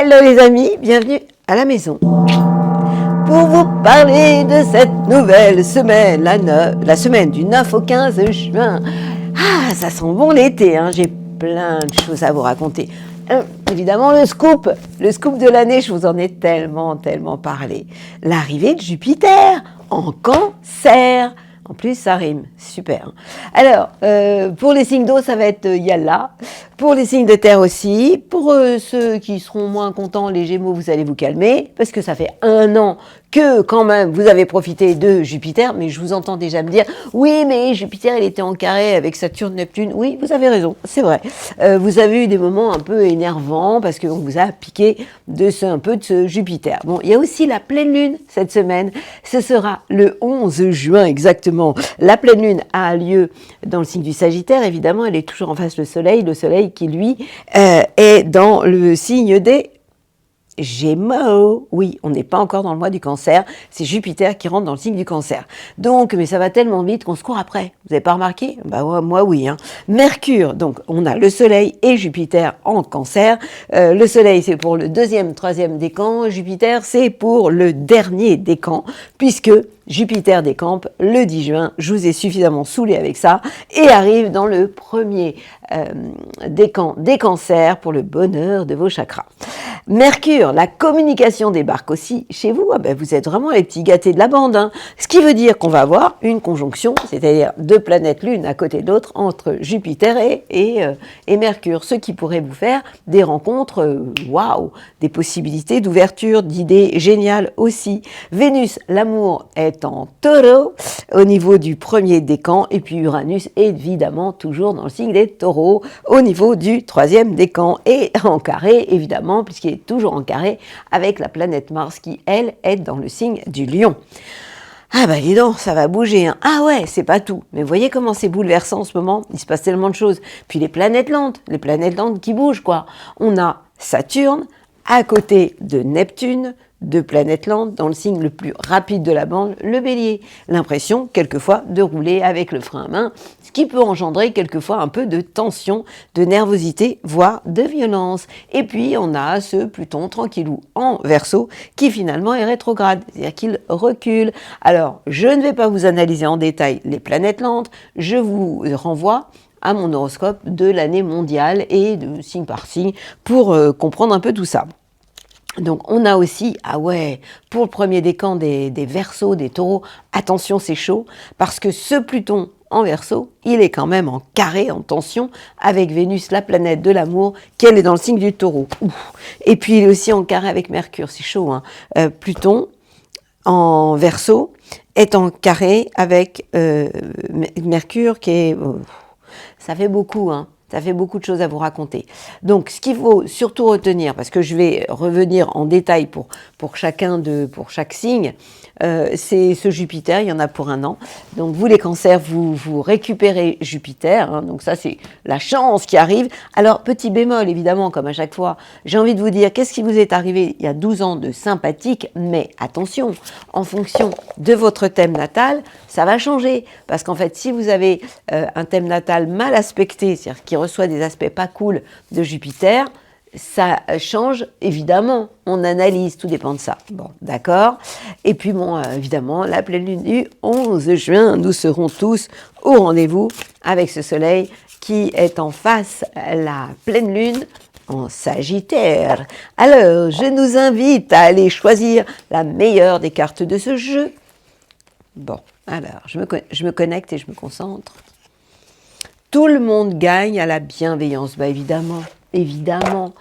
Hello les amis, bienvenue à la maison. Pour vous parler de cette nouvelle semaine, la semaine du 9 au 15 juin. Ah, ça sent bon l'été, hein, j'ai plein de choses à vous raconter. Évidemment, le scoop de l'année, je vous en ai tellement parlé. L'arrivée de Jupiter en Cancer. En plus, ça rime. Super. Alors, pour les signes d'eau, ça va être Yalla. Pour les signes de terre aussi. Pour ceux qui seront moins contents, les Gémeaux, vous allez vous calmer. Parce que ça fait 1 an que, quand même, vous avez profité de Jupiter. Mais je vous entends déjà me dire, oui, mais Jupiter, il était en carré avec Saturne, Neptune. Oui, vous avez raison, c'est vrai. Vous avez eu des moments un peu énervants parce qu'on vous a piqué un peu de ce Jupiter. Bon, il y a aussi la pleine lune cette semaine. Ce sera le 11 juin exactement. La pleine lune a lieu dans le signe du Sagittaire, évidemment, elle est toujours en face du Soleil, le Soleil qui, lui, est dans le signe des Gémeaux. Oui, on n'est pas encore dans le mois du Cancer, c'est Jupiter qui rentre dans le signe du Cancer. Donc, mais ça va tellement vite qu'on se court après. Vous n'avez pas remarqué? Bah ouais, moi oui. Hein. Mercure, donc on a le Soleil et Jupiter en Cancer. Le Soleil, c'est pour le 2e, 3e décan. Jupiter, c'est pour le dernier décan, puisque Jupiter décampe le 10 juin, je vous ai suffisamment saoulé avec ça, et arrive dans le premier décan des cancers pour le bonheur de vos chakras. Mercure, la communication débarque aussi chez vous. Ah ben vous êtes vraiment les petits gâtés de la bande. Hein. Ce qui veut dire qu'on va avoir une conjonction, c'est-à-dire 2 planètes l'une à côté de l'autre entre Jupiter et Mercure. Ce qui pourrait vous faire des rencontres, waouh, des possibilités d'ouverture, d'idées géniales aussi. Vénus, l'amour est en taureau au niveau du premier décan. Et puis Uranus, évidemment, toujours dans le signe des taureaux au niveau du 3e décan. Et en carré, évidemment, puisqu'il est toujours en carré avec la planète Mars qui, elle, est dans le signe du Lion. Ah bah dis donc, ça va bouger. Hein. Ah ouais, c'est pas tout. Mais vous voyez comment c'est bouleversant en ce moment? Il se passe tellement de choses. Puis les planètes lentes qui bougent, quoi. On a Saturne à côté de Neptune, 2 planètes lentes dans le signe le plus rapide de la bande, le Bélier. L'impression, quelquefois, de rouler avec le frein à main, ce qui peut engendrer quelquefois un peu de tension, de nervosité, voire de violence. Et puis, on a ce Pluton tranquillou en Verseau qui finalement est rétrograde, c'est-à-dire qu'il recule. Alors, je ne vais pas vous analyser en détail les planètes lentes, je vous renvoie à mon horoscope de l'année mondiale et de signe par signe pour comprendre un peu tout ça. Donc on a aussi, ah ouais, pour le premier décan des Verseaux, des Taureaux, attention c'est chaud, parce que ce Pluton en Verseau, il est quand même en carré, en tension, avec Vénus, la planète de l'amour, qui elle est dans le signe du Taureau. Ouf. Et puis il est aussi en carré avec Mercure, c'est chaud. Hein. Pluton en Verseau est en carré avec Mercure qui est... ça fait beaucoup, hein. Ça fait beaucoup de choses à vous raconter. Donc, ce qu'il faut surtout retenir, parce que je vais revenir en détail pour chaque signe, c'est ce Jupiter, il y en a pour 1 an. Donc, vous les cancers, vous récupérez Jupiter. Hein, donc, ça, c'est la chance qui arrive. Alors, petit bémol, évidemment, comme à chaque fois, j'ai envie de vous dire, qu'est-ce qui vous est arrivé il y a 12 ans de sympathique? Mais attention, en fonction de votre thème natal, ça va changer. Parce qu'en fait, si vous avez un thème natal mal aspecté, c'est-à-dire qui reçoit des aspects pas cool de Jupiter, ça change, évidemment, on analyse, tout dépend de ça. Bon, d'accord. Et puis, bon, évidemment, la pleine lune du 11 juin, nous serons tous au rendez-vous avec ce soleil qui est en face la pleine lune en Sagittaire. Alors, je nous invite à aller choisir la meilleure des cartes de ce jeu. Bon, alors, je me connecte et je me concentre. Tout le monde gagne à la bienveillance. Bah évidemment, évidemment.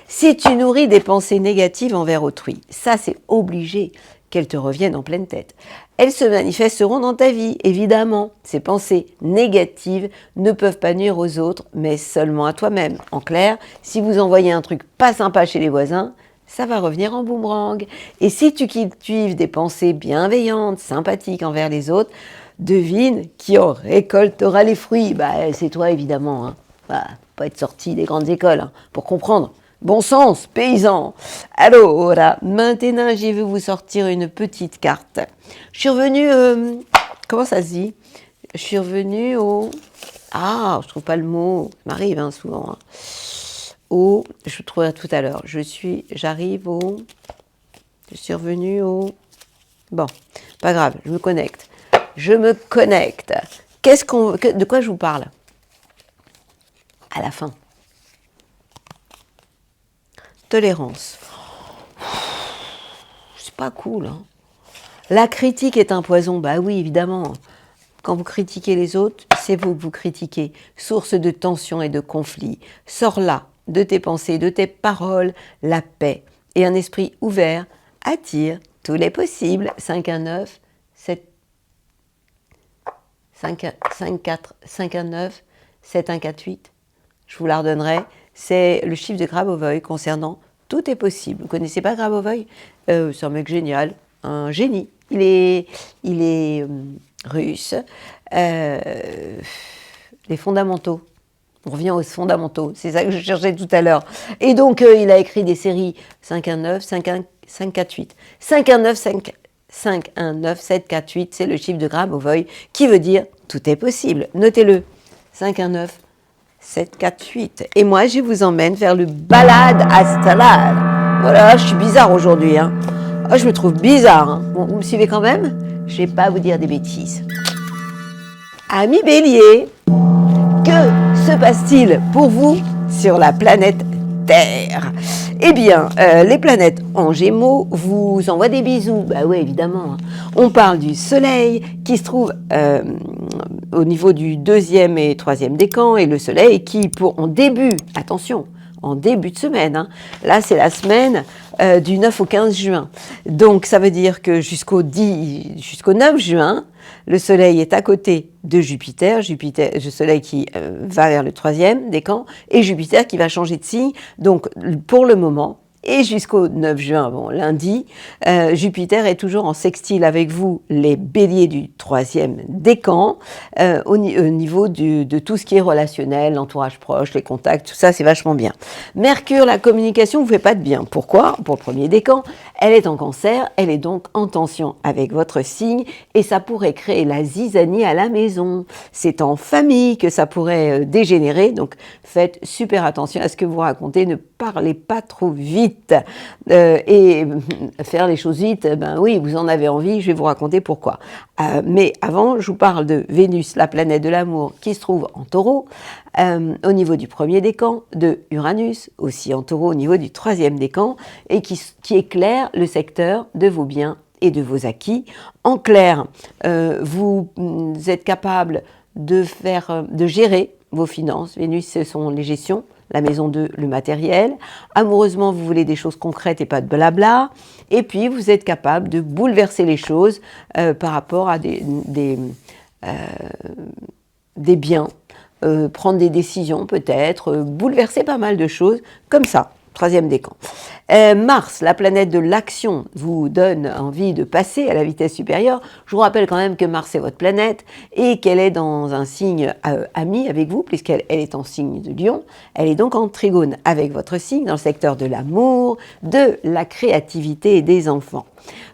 Si tu nourris des pensées négatives envers autrui, ça c'est obligé qu'elles te reviennent en pleine tête. Elles se manifesteront dans ta vie, évidemment. Ces pensées négatives ne peuvent pas nuire aux autres, mais seulement à toi-même. En clair, si vous envoyez un truc pas sympa chez les voisins, ça va revenir en boomerang. Et si tu cultives des pensées bienveillantes, sympathiques envers les autres, devine qui en récoltera les fruits. Bah, c'est toi, évidemment. Hein. Bah, pas être sorti des grandes écoles hein, pour comprendre. Bon sens, paysan. Alors, maintenant, je vais vous sortir une petite carte. Je suis revenue... comment ça se dit? Je suis revenue au... Ah, je trouve pas le mot. Ça m'arrive hein, souvent. Hein. au... Je vous trouverai tout à l'heure. J'arrive au... Je suis revenue au... Bon, pas grave, je me connecte. Je me connecte. De quoi je vous parle? À la fin. Tolérance. C'est pas cool, hein. La critique est un poison. Bah oui, évidemment. Quand vous critiquez les autres, c'est vous que vous critiquez. Source de tension et de conflit. Sors là, de tes pensées, de tes paroles, la paix. Et un esprit ouvert attire tous les possibles. 519, 7... 54, 519, 7148. Je vous la redonnerai. C'est le chiffre de Grabovoi concernant tout est possible. Vous connaissez pas Grabovoi? C'est un mec génial, un génie. Il est russe. Les fondamentaux. On revient aux fondamentaux. C'est ça que je cherchais tout à l'heure. Et donc, il a écrit des séries 519, 548. 519, 519, 748, c'est le chiffre de Grabovoi qui veut dire tout est possible. Notez-le. 519, 748. Et moi, je vous emmène vers le balade astrale. Voilà, je suis bizarre aujourd'hui. Hein. Oh, je me trouve bizarre. Hein. Bon, vous me suivez quand même? Je ne vais pas vous dire des bêtises. Amis Bélier, que se passe-t-il pour vous sur la planète Terre? Eh bien, les planètes en Gémeaux vous envoient des bisous. Bah oui, évidemment. On parle du Soleil qui se trouve au niveau du 2e et 3e décan, et le Soleil qui, en début de semaine, hein, là c'est la semaine du 9 au 15 juin. Donc ça veut dire que jusqu'au 9 juin, le Soleil est à côté de Jupiter, le Soleil qui va vers le 3e décan, et Jupiter qui va changer de signe. Donc pour le moment, et jusqu'au 9 juin, bon, lundi, Jupiter est toujours en sextile avec vous, les béliers du 3e décan, au niveau de tout ce qui est relationnel, l'entourage proche, les contacts, tout ça, c'est vachement bien. Mercure, la communication ne vous fait pas de bien. Pourquoi? Pour le 1er décan, elle est en Cancer, elle est donc en tension avec votre signe, et ça pourrait créer la zizanie à la maison. C'est en famille que ça pourrait dégénérer, donc faites super attention à ce que vous racontez, ne parlez pas trop vite. Et faire les choses vite, ben oui, vous en avez envie, je vais vous raconter pourquoi. Mais avant, je vous parle de Vénus, la planète de l'amour, qui se trouve en Taureau, au niveau du 1er décan, de Uranus, aussi en Taureau, au niveau du 3e décan, et qui éclaire le secteur de vos biens et de vos acquis. En clair, vous êtes capable de gérer vos finances. Vénus, ce sont les gestions. La maison 2, le matériel. Amoureusement, vous voulez des choses concrètes et pas de blabla. Et puis, vous êtes capable de bouleverser les choses par rapport à des biens, prendre des décisions peut-être, bouleverser pas mal de choses comme ça. 3e décan. Mars, la planète de l'action, vous donne envie de passer à la vitesse supérieure. Je vous rappelle quand même que Mars est votre planète et qu'elle est dans un signe ami avec vous, puisqu'elle est en signe de Lion. Elle est donc en trigone avec votre signe dans le secteur de l'amour, de la créativité et des enfants.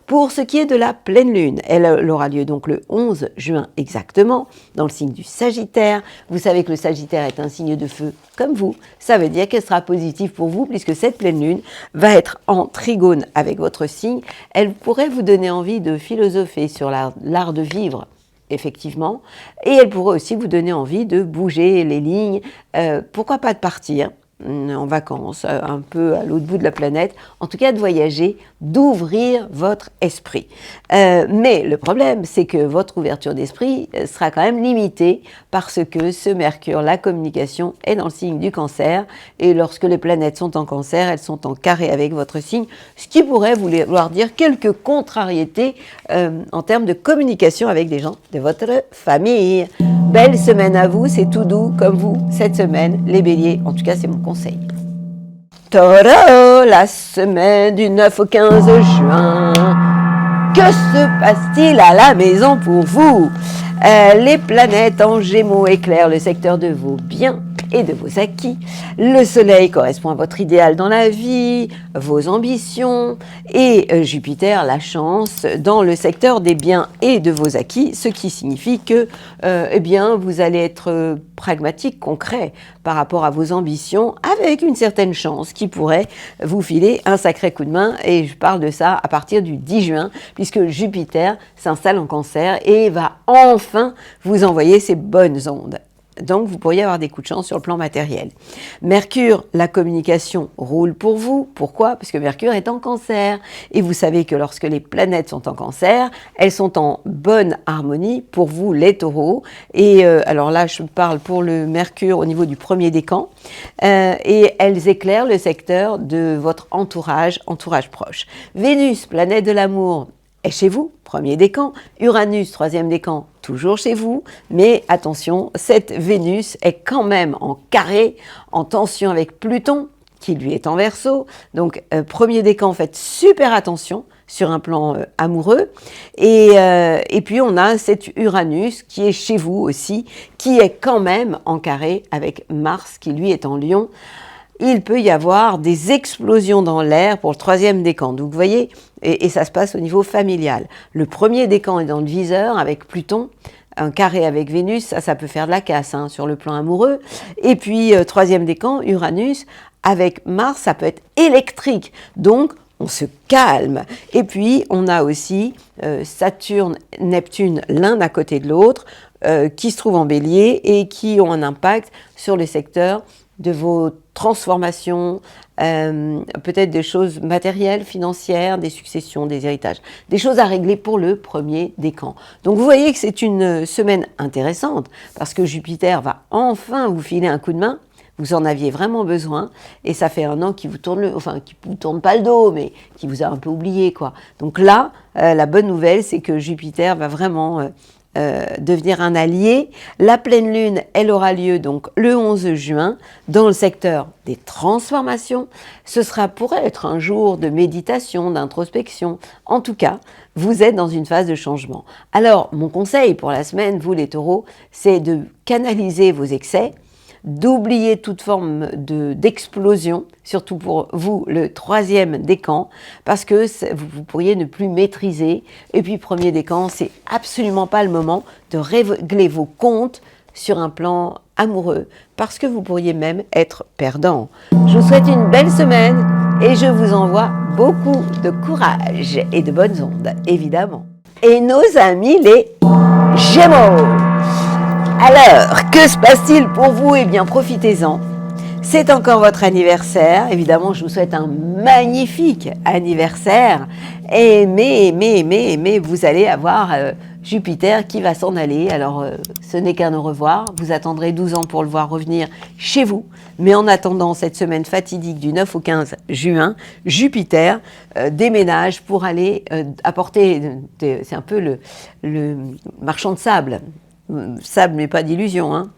Pour ce qui est de la pleine lune, elle aura lieu donc le 11 juin exactement, dans le signe du Sagittaire. Vous savez que le Sagittaire est un signe de feu comme vous. Ça veut dire qu'elle sera positive pour vous, puisque cette pleine lune va être en trigone avec votre signe. Elle pourrait vous donner envie de philosopher sur l'art de vivre, effectivement, et elle pourrait aussi vous donner envie de bouger les lignes, pourquoi pas de partir en vacances, un peu à l'autre bout de la planète, en tout cas de voyager, d'ouvrir votre esprit. Mais le problème, c'est que votre ouverture d'esprit sera quand même limitée parce que ce Mercure, la communication, est dans le signe du Cancer, et lorsque les planètes sont en Cancer, elles sont en carré avec votre signe, ce qui pourrait vouloir dire quelques contrariétés en termes de communication avec des gens de votre famille. Belle semaine à vous, c'est tout doux comme vous cette semaine, les béliers, en tout cas c'est mon conseil. Taureau, la semaine du 9 au 15 juin, que se passe-t-il à la maison pour vous? Les planètes en Gémeaux éclairent le secteur de vos biens et de vos acquis. Le soleil correspond à votre idéal dans la vie, vos ambitions, et Jupiter, la chance, dans le secteur des biens et de vos acquis, ce qui signifie que eh bien, vous allez être pragmatique, concret par rapport à vos ambitions, avec une certaine chance qui pourrait vous filer un sacré coup de main, et je parle de ça à partir du 10 juin, puisque Jupiter s'installe en Cancer et va enfin vous envoyer ses bonnes ondes. Donc, vous pourriez avoir des coups de chance sur le plan matériel. Mercure, la communication roule pour vous. Pourquoi? Parce que Mercure est en Cancer. Et vous savez que lorsque les planètes sont en Cancer, elles sont en bonne harmonie pour vous, les taureaux. Et alors là, je parle pour le Mercure au niveau du premier décan. Et elles éclairent le secteur de votre entourage proche. Vénus, planète de l'amour, est chez vous, premier décan. Uranus, troisième décan, toujours chez vous. Mais attention, cette Vénus est quand même en carré, en tension avec Pluton, qui lui est en Verseau. Donc, premier décan, faites super attention sur un plan amoureux. Et puis, on a cet Uranus qui est chez vous aussi, qui est quand même en carré avec Mars, qui lui est en Lion. Il peut y avoir des explosions dans l'air pour le troisième décan. Donc, vous voyez, et ça se passe au niveau familial. Le premier décan est dans le viseur avec Pluton, un carré avec Vénus, ça peut faire de la casse sur le plan amoureux. Et puis, troisième décan, Uranus, avec Mars, ça peut être électrique. Donc, on se calme. Et puis, on a aussi Saturne, Neptune, l'un à côté de l'autre, qui se trouvent en bélier et qui ont un impact sur le secteur de vos transformations, peut-être des choses matérielles, financières, des successions, des héritages, des choses à régler pour le premier décan. Donc vous voyez que c'est une semaine intéressante parce que Jupiter va enfin vous filer un coup de main. Vous en aviez vraiment besoin et ça fait un an qu'il vous tourne qui vous tourne pas le dos, mais qui vous a un peu oublié, quoi. Donc là, la bonne nouvelle, c'est que Jupiter va vraiment devenir un allié. La pleine lune, elle aura lieu donc le 11 juin dans le secteur des transformations. Ce pourrait être un jour de méditation, d'introspection. En tout cas, vous êtes dans une phase de changement. Alors, mon conseil pour la semaine, vous les taureaux, c'est de canaliser vos excès, d'oublier toute forme d'explosion, surtout pour vous, le troisième décan, parce que vous pourriez ne plus maîtriser. Et puis, premier décan, c'est absolument pas le moment de régler vos comptes sur un plan amoureux, parce que vous pourriez même être perdant. Je vous souhaite une belle semaine et je vous envoie beaucoup de courage et de bonnes ondes, évidemment. Et nos amis les Gémeaux! Alors, que se passe-t-il pour vous? Eh bien, profitez-en. C'est encore votre anniversaire. Évidemment, je vous souhaite un magnifique anniversaire. Mais vous allez avoir Jupiter qui va s'en aller. Alors, ce n'est qu'un au revoir. Vous attendrez 12 ans pour le voir revenir chez vous. Mais en attendant cette semaine fatidique du 9 au 15 juin, Jupiter déménage pour aller apporter... c'est un peu le marchand de sable. Sable, mais pas d'illusion,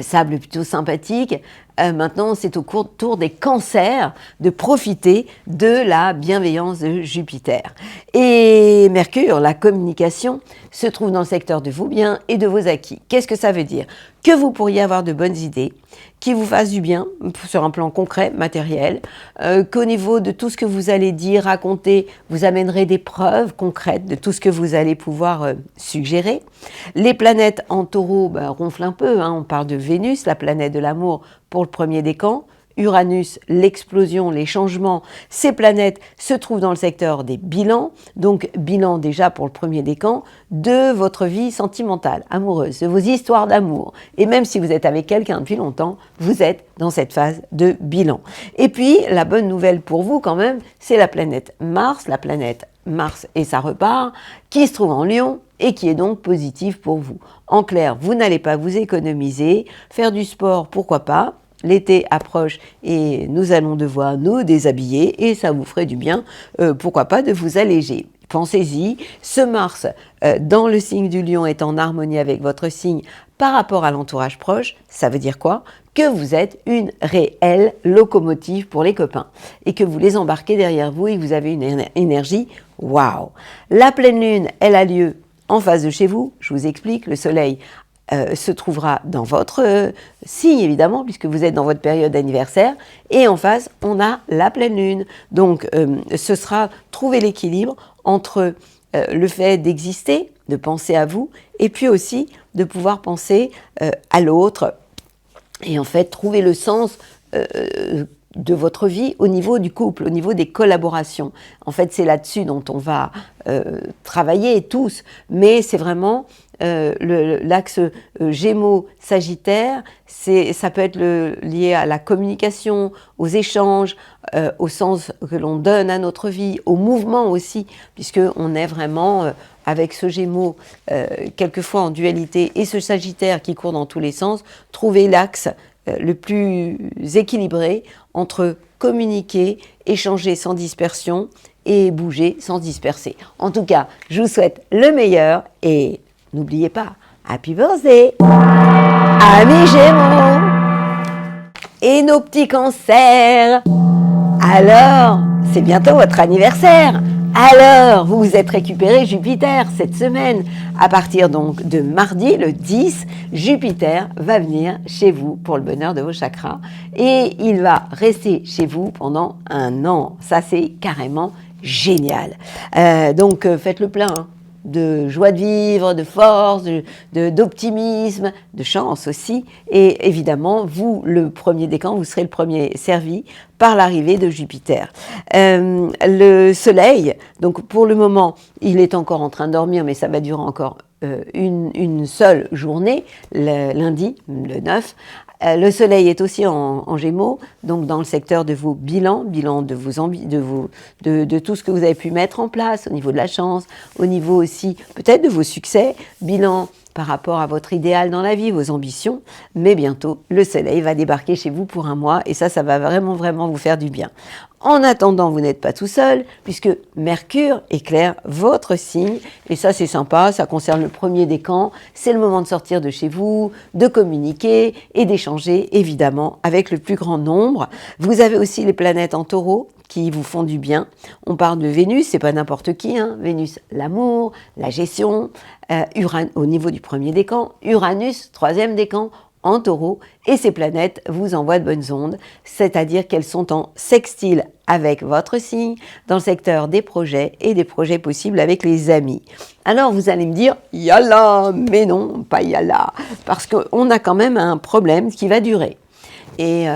sable plutôt sympathique. Maintenant, c'est au tour des cancers de profiter de la bienveillance de Jupiter. Et Mercure, la communication, se trouve dans le secteur de vos biens et de vos acquis. Qu'est-ce que ça veut dire? Que vous pourriez avoir de bonnes idées, qui vous fassent du bien sur un plan concret, matériel, qu'au niveau de tout ce que vous allez dire, raconter, vous amènerez des preuves concrètes de tout ce que vous allez pouvoir suggérer. Les planètes en taureau ronflent un peu, on parle de Vénus, la planète de l'amour pour le premier décan. Uranus, l'explosion, les changements, ces planètes se trouvent dans le secteur des bilans, donc bilan déjà pour le premier décan, de votre vie sentimentale, amoureuse, de vos histoires d'amour. Et même si vous êtes avec quelqu'un depuis longtemps, vous êtes dans cette phase de bilan. Et puis, la bonne nouvelle pour vous quand même, c'est la planète Mars et ça repart, qui se trouve en Lion et qui est donc positive pour vous. En clair, vous n'allez pas vous économiser, faire du sport, pourquoi pas. L'été approche et nous allons devoir nous déshabiller et ça vous ferait du bien, pourquoi pas, de vous alléger. Pensez-y, ce Mars dans le signe du Lion est en harmonie avec votre signe par rapport à l'entourage proche. Ça veut dire quoi? Que vous êtes une réelle locomotive pour les copains et que vous les embarquez derrière vous et que vous avez une énergie waouh. La pleine lune, elle a lieu en face de chez vous, je vous explique, le soleil se trouvera dans votre signe, évidemment, puisque vous êtes dans votre période d'anniversaire. Et en face, on a la pleine lune. Donc, ce sera trouver l'équilibre entre le fait d'exister, de penser à vous, et puis aussi de pouvoir penser à l'autre. Et en fait, trouver le sens de votre vie au niveau du couple, au niveau des collaborations. En fait, c'est là-dessus dont on va travailler tous, mais c'est vraiment l'axe Gémeaux-Sagittaire, ça peut être lié à la communication, aux échanges, au sens que l'on donne à notre vie, au mouvement aussi, puisqu'on est vraiment avec ce Gémeaux, quelquefois en dualité, et ce Sagittaire qui court dans tous les sens, trouver l'axe le plus équilibré entre communiquer, échanger sans dispersion et bouger sans disperser. En tout cas, je vous souhaite le meilleur et n'oubliez pas, Happy Birthday, amis Gémeaux et nos petits cancers. Alors, c'est bientôt votre anniversaire. Alors, vous vous êtes récupéré Jupiter cette semaine. À partir donc de mardi, le 10, Jupiter va venir chez vous pour le bonheur de vos chakras. Et il va rester chez vous pendant 1 an. Ça, c'est carrément génial. Donc, faites le plein de joie de vivre, de force, d'optimisme, de chance aussi. Et évidemment, vous, le premier décan, vous serez le premier servi par l'arrivée de Jupiter. Le Soleil, donc pour le moment, il est encore en train de dormir, mais ça va durer encore une seule journée, le lundi, le 9. Le Soleil est aussi en Gémeaux, donc dans le secteur de vos bilans de vos de tout ce que vous avez pu mettre en place au niveau de la chance, au niveau aussi peut-être de vos succès, bilan par rapport à votre idéal dans la vie, vos ambitions, mais bientôt le Soleil va débarquer chez vous pour 1 mois et ça va vraiment, vraiment vous faire du bien. En attendant, vous n'êtes pas tout seul, puisque Mercure éclaire votre signe, et ça c'est sympa, ça concerne le premier décan, c'est le moment de sortir de chez vous, de communiquer et d'échanger évidemment avec le plus grand nombre. Vous avez aussi les planètes en Taureau qui vous font du bien. On parle de Vénus, c'est pas n'importe qui, hein. Vénus, l'amour, la gestion, au niveau du premier décan, Uranus, 3e décan, en Taureau, et ces planètes vous envoient de bonnes ondes, c'est-à-dire qu'elles sont en sextile avec votre signe, dans le secteur des projets et des projets possibles avec les amis. Alors vous allez me dire, yalla, mais non, pas yalla, parce qu'on a quand même un problème qui va durer. Et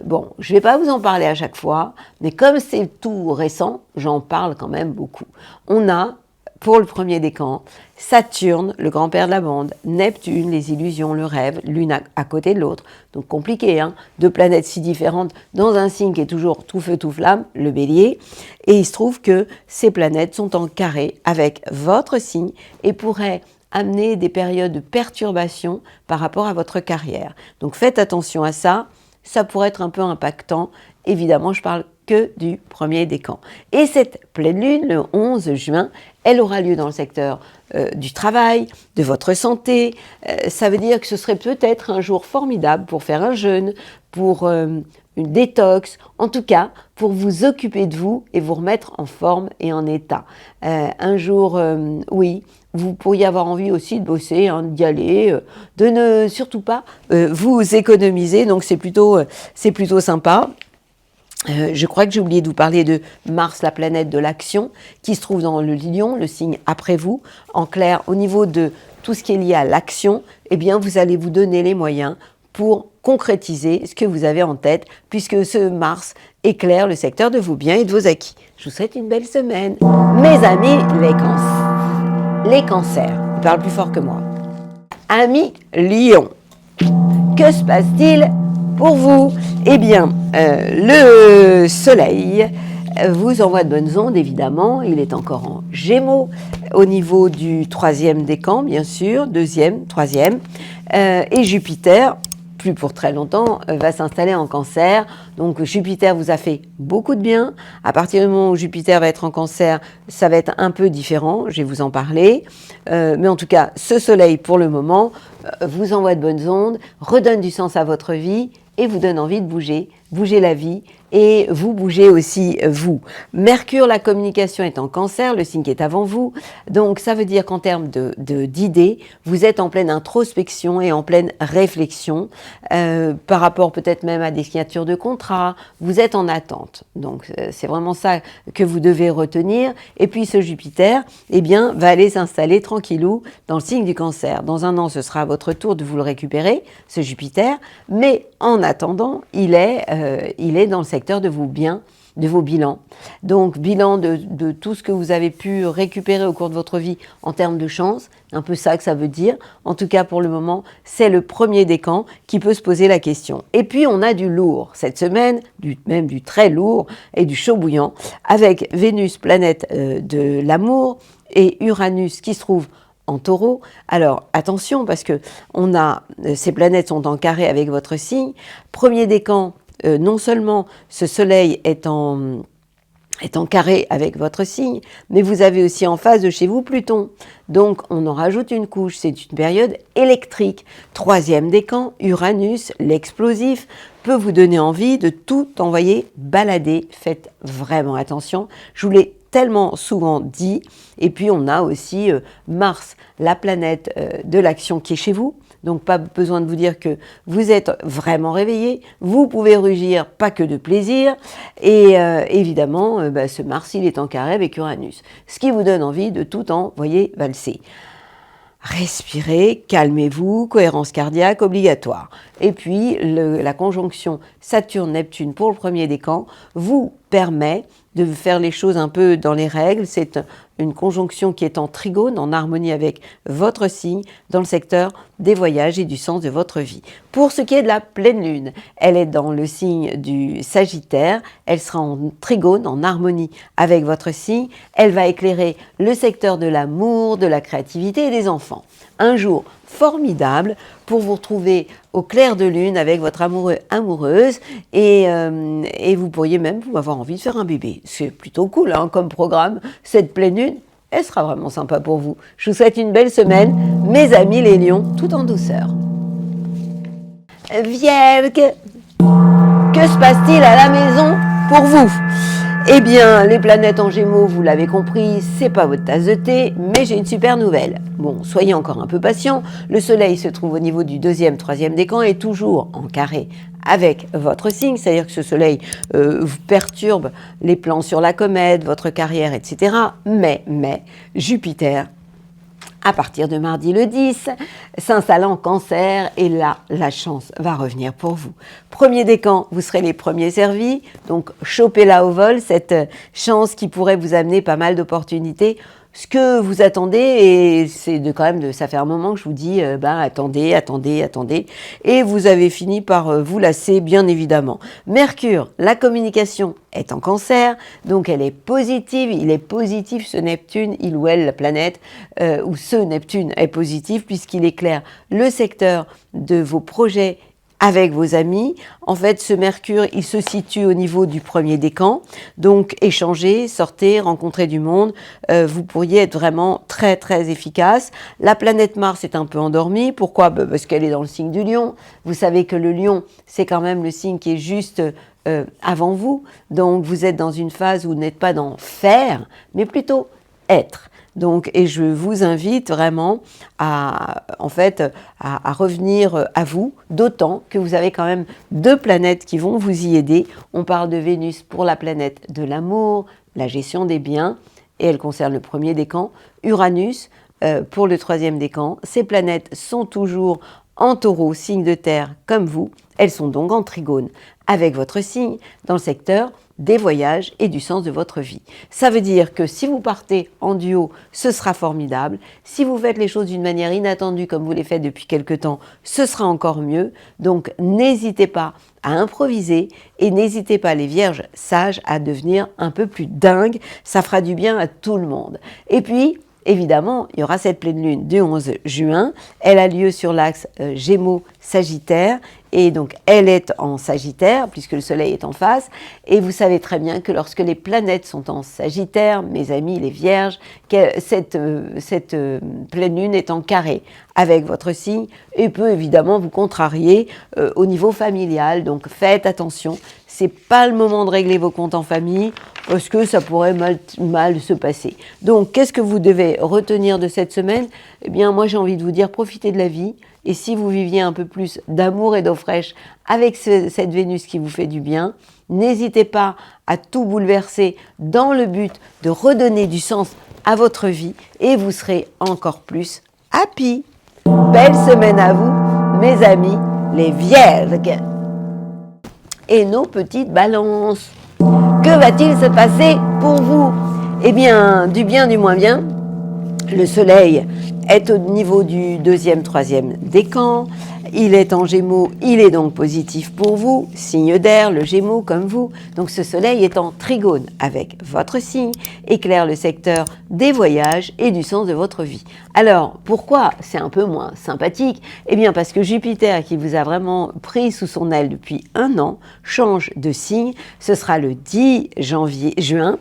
bon, je ne vais pas vous en parler à chaque fois, mais comme c'est tout récent, j'en parle quand même beaucoup. On a, pour le premier décan, Saturne, le grand-père de la bande, Neptune, les illusions, le rêve, l'une à côté de l'autre. Donc compliqué, hein, 2 planètes si différentes dans un signe qui est toujours tout feu, tout flamme, le bélier. Et il se trouve que ces planètes sont en carré avec votre signe et pourraient amener des périodes de perturbation par rapport à votre carrière. Donc faites attention à ça, ça pourrait être un peu impactant. Évidemment, je parle que du premier décan. Et cette pleine lune, le 11 juin, elle aura lieu dans le secteur du travail, de votre santé. Ça veut dire que ce serait peut-être un jour formidable pour faire un jeûne, pour une détox, en tout cas pour vous occuper de vous et vous remettre en forme et en état. Un jour, oui, vous pourriez avoir envie aussi de bosser, hein, d'y aller, de ne surtout pas vous économiser, donc c'est plutôt sympa. Je crois que j'ai oublié de vous parler de Mars, la planète de l'action, qui se trouve dans le Lion, le signe après vous. En clair, au niveau de tout ce qui est lié à l'action, eh bien, vous allez vous donner les moyens pour concrétiser ce que vous avez en tête, puisque ce Mars éclaire le secteur de vos biens et de vos acquis. Je vous souhaite une belle semaine. Mes amis, les cancers, ils parlent plus fort que moi. Amis Lion, que se passe-t-il pour vous? Eh bien, le Soleil vous envoie de bonnes ondes, évidemment. Il est encore en Gémeaux, au niveau du 3e décan, bien sûr, 2e, 3e. Et Jupiter, plus pour très longtemps, va s'installer en Cancer. Donc Jupiter vous a fait beaucoup de bien. À partir du moment où Jupiter va être en Cancer, ça va être un peu différent, je vais vous en parler. Mais en tout cas, ce Soleil, pour le moment, vous envoie de bonnes ondes, redonne du sens à votre vie et vous donne envie de bouger la vie et vous bougez aussi vous. Mercure, la communication est en Cancer, le signe qui est avant vous, donc ça veut dire qu'en termes d'idées, vous êtes en pleine introspection et en pleine réflexion par rapport peut-être même à des signatures de contrats, vous êtes en attente. Donc c'est vraiment ça que vous devez retenir. Et puis ce Jupiter, eh bien, va aller s'installer tranquillou dans le signe du Cancer. Dans un an, ce sera à votre tour de vous le récupérer, ce Jupiter, mais en attendant, il est dans le secteur de vos biens, de vos bilans. Donc, bilan de tout ce que vous avez pu récupérer au cours de votre vie en termes de chance, un peu ça que ça veut dire. En tout cas, pour le moment, c'est le premier décan qui peut se poser la question. Et puis, on a du lourd cette semaine, même du très lourd et du chaud bouillant, avec Vénus, planète de l'amour, et Uranus qui se trouve en Taureau. Alors attention, parce que ces planètes sont en carré avec votre signe. Premier décan, non seulement ce soleil est en carré avec votre signe, mais vous avez aussi en face de chez vous Pluton. Donc on en rajoute une couche, c'est une période électrique. Troisième décan, Uranus, l'explosif, peut vous donner envie de tout envoyer balader. Faites vraiment attention, je vous l'ai tellement souvent dit. Et puis on a aussi Mars, la planète de l'action qui est chez vous. Donc pas besoin de vous dire que vous êtes vraiment réveillé, vous pouvez rugir, pas que de plaisir, et évidemment, ce Mars, il est en carré avec Uranus, ce qui vous donne envie de tout envoyer valser. Respirez, calmez-vous, cohérence cardiaque obligatoire. Et puis, la conjonction Saturne-Neptune pour le premier décan vous permet de faire les choses un peu dans les règles. C'est une conjonction qui est en trigone, en harmonie avec votre signe, dans le secteur des voyages et du sens de votre vie. Pour ce qui est de la pleine lune, elle est dans le signe du Sagittaire, elle sera en trigone, en harmonie avec votre signe, elle va éclairer le secteur de l'amour, de la créativité et des enfants. Un jour formidable pour vous retrouver au clair de lune avec votre amoureux, amoureuse, et vous pourriez même avoir envie de faire un bébé. C'est plutôt cool comme programme, cette pleine lune, elle sera vraiment sympa pour vous. Je vous souhaite une belle semaine, mes amis les lions, tout en douceur. Vierge, que se passe-t-il à la maison pour vous ? Eh bien, les planètes en Gémeaux, vous l'avez compris, c'est pas votre tasse de thé, mais j'ai une super nouvelle. Bon, soyez encore un peu patient. Le Soleil se trouve au niveau du 2e, 3e décan et toujours en carré avec votre signe, c'est-à-dire que ce Soleil vous perturbe les plans sur la comète, votre carrière, etc. Mais Jupiter, à partir de mardi le 10, s'installe en Cancer et là, la chance va revenir pour vous. Premier décan, vous serez les premiers servis, donc chopez-la au vol, cette chance qui pourrait vous amener pas mal d'opportunités. Ce que vous attendez, et c'est ça fait un moment que je vous dis, attendez, et vous avez fini par vous lasser, bien évidemment. Mercure, la communication est en Cancer, donc elle est positive, il est positif ce Neptune, il ou elle, la planète, ou ce Neptune est positif puisqu'il éclaire le secteur de vos projets avec vos amis. En fait, ce Mercure, il se situe au niveau du premier décan. Donc, échanger, sortir, rencontrer du monde, vous pourriez être vraiment très, très efficace. La planète Mars est un peu endormie. Pourquoi ? Parce qu'elle est dans le signe du Lion. Vous savez que le Lion, c'est quand même le signe qui est juste avant vous. Donc, vous êtes dans une phase où vous n'êtes pas dans faire, mais plutôt être. Donc, et je vous invite vraiment à revenir à vous, d'autant que vous avez quand même 2 planètes qui vont vous y aider. On parle de Vénus pour la planète de l'amour, la gestion des biens, et elle concerne le premier décan. Uranus pour le 3e décan. Ces planètes sont toujours en Taureau, signe de terre comme vous. Elles sont donc en trigone avec votre signe dans le secteur des voyages et du sens de votre vie. Ça veut dire que si vous partez en duo, ce sera formidable. Si vous faites les choses d'une manière inattendue comme vous les faites depuis quelque temps, ce sera encore mieux. Donc n'hésitez pas à improviser et n'hésitez pas les vierges sages à devenir un peu plus dingues. Ça fera du bien à tout le monde. Et puis, évidemment, il y aura cette pleine lune du 11 juin. Elle a lieu sur l'axe Gémeaux-Sagittaire et donc elle est en Sagittaire, puisque le Soleil est en face, et vous savez très bien que lorsque les planètes sont en Sagittaire, mes amis les Vierges, cette pleine lune est en carré avec votre signe et peut évidemment vous contrarier au niveau familial, donc faites attention, c'est pas le moment de régler vos comptes en famille, parce que ça pourrait mal se passer. Donc, qu'est-ce que vous devez retenir de cette semaine? Eh bien, moi, j'ai envie de vous dire, profitez de la vie. Et si vous viviez un peu plus d'amour et d'eau fraîche avec cette Vénus qui vous fait du bien, n'hésitez pas à tout bouleverser dans le but de redonner du sens à votre vie et vous serez encore plus happy. Belle semaine à vous, mes amis, les Vierges. Et nos petites balances. Que va-t-il se passer pour vous? Eh bien, du bien, du moins bien. Le Soleil est au niveau du 2e, 3e décan. Il est en Gémeaux, il est donc positif pour vous, signe d'air, le Gémeaux comme vous. Donc ce Soleil est en trigone avec votre signe, éclaire le secteur des voyages et du sens de votre vie. Alors, pourquoi c'est un peu moins sympathique? Eh bien parce que Jupiter, qui vous a vraiment pris sous son aile depuis un an, change de signe. Ce sera le 10 juin.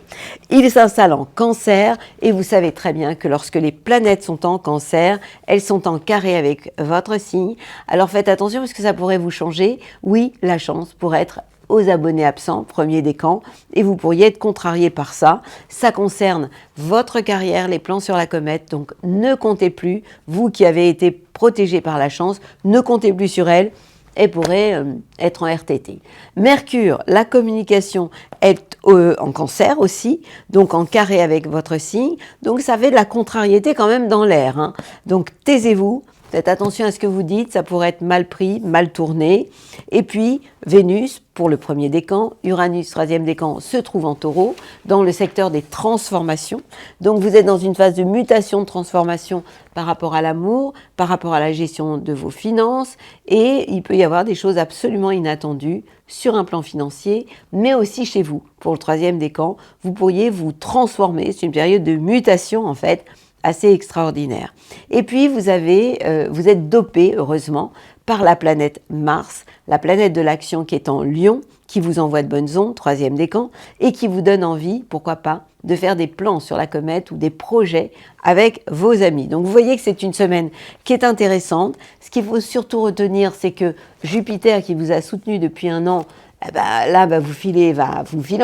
Il s'installe en Cancer et vous savez très bien que lorsque les planètes sont en Cancer, elles sont en carré avec votre signe. Alors faites attention parce que ça pourrait vous changer. Oui, la chance pourrait être aux abonnés absents, premier décan, et vous pourriez être contrarié par ça. Ça concerne votre carrière, les plans sur la comète, donc ne comptez plus, vous qui avez été protégé par la chance, ne comptez plus sur elle. Elle pourrait être en RTT. Mercure, la communication est en Cancer aussi, donc en carré avec votre signe. Donc ça fait de la contrariété quand même dans l'air, hein. Donc taisez-vous, faites attention à ce que vous dites, ça pourrait être mal pris, mal tourné. Et puis Vénus, pour le premier décan, Uranus, 3e décan, se trouve en Taureau, dans le secteur des transformations. Donc vous êtes dans une phase de mutation, de transformation par rapport à l'amour, par rapport à la gestion de vos finances, et il peut y avoir des choses absolument inattendues sur un plan financier, mais aussi chez vous. Pour le 3e décan, vous pourriez vous transformer, c'est une période de mutation en fait, assez extraordinaire. Et puis vous êtes dopé, heureusement, par la planète Mars, la planète de l'action qui est en Lion, qui vous envoie de bonnes ondes, 3e décan, et qui vous donne envie, pourquoi pas, de faire des plans sur la comète ou des projets avec vos amis. Donc vous voyez que c'est une semaine qui est intéressante. Ce qu'il faut surtout retenir, c'est que Jupiter, qui vous a soutenu depuis un an, va vous filer